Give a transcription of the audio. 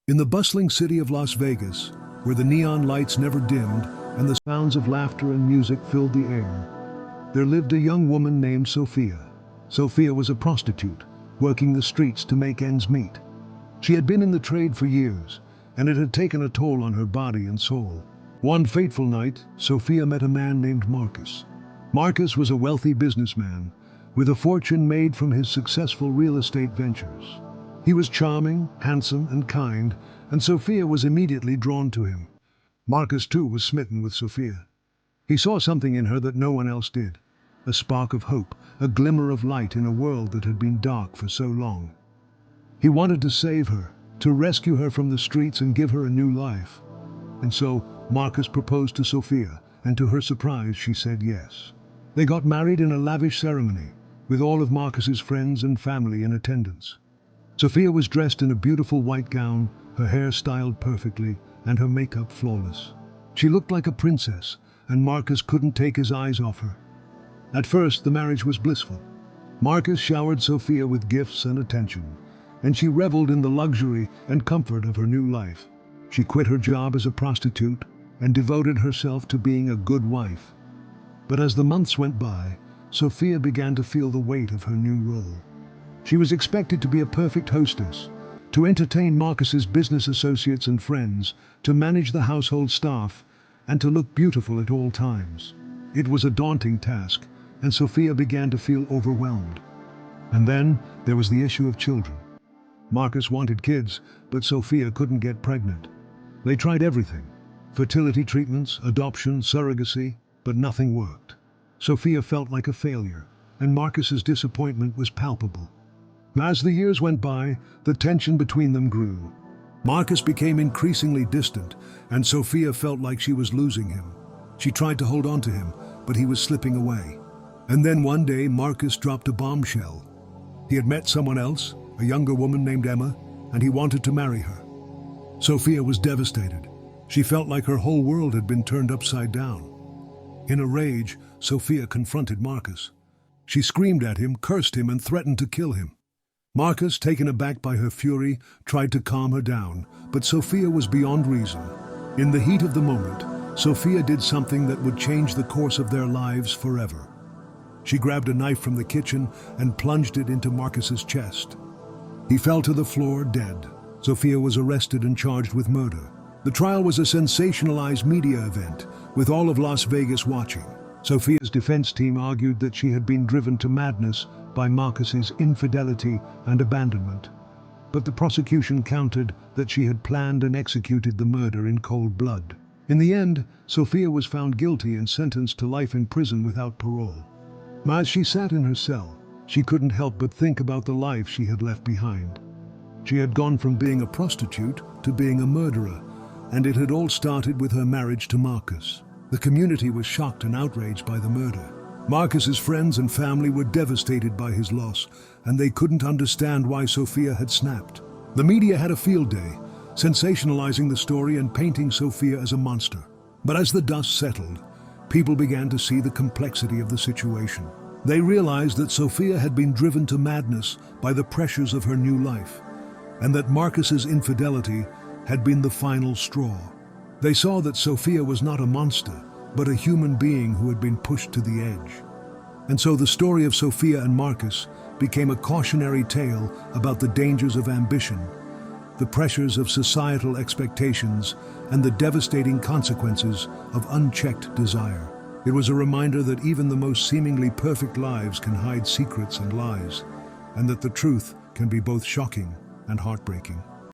In the bustling city of Las Vegas, where the neon lights never dimmed and the sounds of laughter and music filled the air, there lived a young woman named Sophia. Sophia was a prostitute, working the streets to make ends meet. She had been in the trade for years, and it had taken a toll on her body and soul. One fateful night, Sophia met a man named Marcus. Marcus was a wealthy businessman, with a fortune made from his successful real estate ventures. He was charming, handsome, and kind, and Sophia was immediately drawn to him. Marcus, too, was smitten with Sophia. He saw something in her that no one else did. A spark of hope, a glimmer of light in a world that had been dark for so long. He wanted to save her, to rescue her from the streets and give her a new life. And so Marcus proposed to Sophia, and to her surprise she said yes. They got married in a lavish ceremony, with all of Marcus's friends and family in attendance. Sophia was dressed in a beautiful white gown, her hair styled perfectly, and her makeup flawless. She looked like a princess, and Marcus couldn't take his eyes off her. At first, the marriage was blissful. Marcus showered Sophia with gifts and attention, and she reveled in the luxury and comfort of her new life. She quit her job as a prostitute and devoted herself to being a good wife. But as the months went by, Sophia began to feel the weight of her new role. She was expected to be a perfect hostess, to entertain Marcus's business associates and friends, to manage the household staff, and to look beautiful at all times. It was a daunting task, and Sophia began to feel overwhelmed. And then there was the issue of children. Marcus wanted kids, but Sophia couldn't get pregnant. They tried everything: fertility treatments, adoption, surrogacy, but nothing worked. Sophia felt like a failure, and Marcus's disappointment was palpable. As the years went by, the tension between them grew. Marcus became increasingly distant, and Sophia felt like she was losing him. She tried to hold on to him, but he was slipping away. And then one day, Marcus dropped a bombshell. He had met someone else, a younger woman named Emma, and he wanted to marry her. Sophia was devastated. She felt like her whole world had been turned upside down. In a rage, Sophia confronted Marcus. She screamed at him, cursed him, and threatened to kill him. Marcus, taken aback by her fury, tried to calm her down, but Sophia was beyond reason. In the heat of the moment, Sophia did something that would change the course of their lives forever. She grabbed a knife from the kitchen and plunged it into Marcus's chest. He fell to the floor, dead. Sophia was arrested and charged with murder. The trial was a sensationalized media event, with all of Las Vegas watching. Sophia's defense team argued that she had been driven to madness by Marcus's infidelity and abandonment. But the prosecution countered that she had planned and executed the murder in cold blood. In the end, Sophia was found guilty and sentenced to life in prison without parole. As she sat in her cell, she couldn't help but think about the life she had left behind. She had gone from being a prostitute to being a murderer, and it had all started with her marriage to Marcus. The community was shocked and outraged by the murder. Marcus's friends and family were devastated by his loss, and they couldn't understand why Sophia had snapped. The media had a field day, sensationalizing the story and painting Sophia as a monster. But as the dust settled, people began to see the complexity of the situation. They realized that Sophia had been driven to madness by the pressures of her new life, and that Marcus's infidelity had been the final straw. They saw that Sophia was not a monster, but a human being who had been pushed to the edge. And so the story of Sophia and Marcus became a cautionary tale about the dangers of ambition, the pressures of societal expectations, and the devastating consequences of unchecked desire. It was a reminder that even the most seemingly perfect lives can hide secrets and lies, and that the truth can be both shocking and heartbreaking.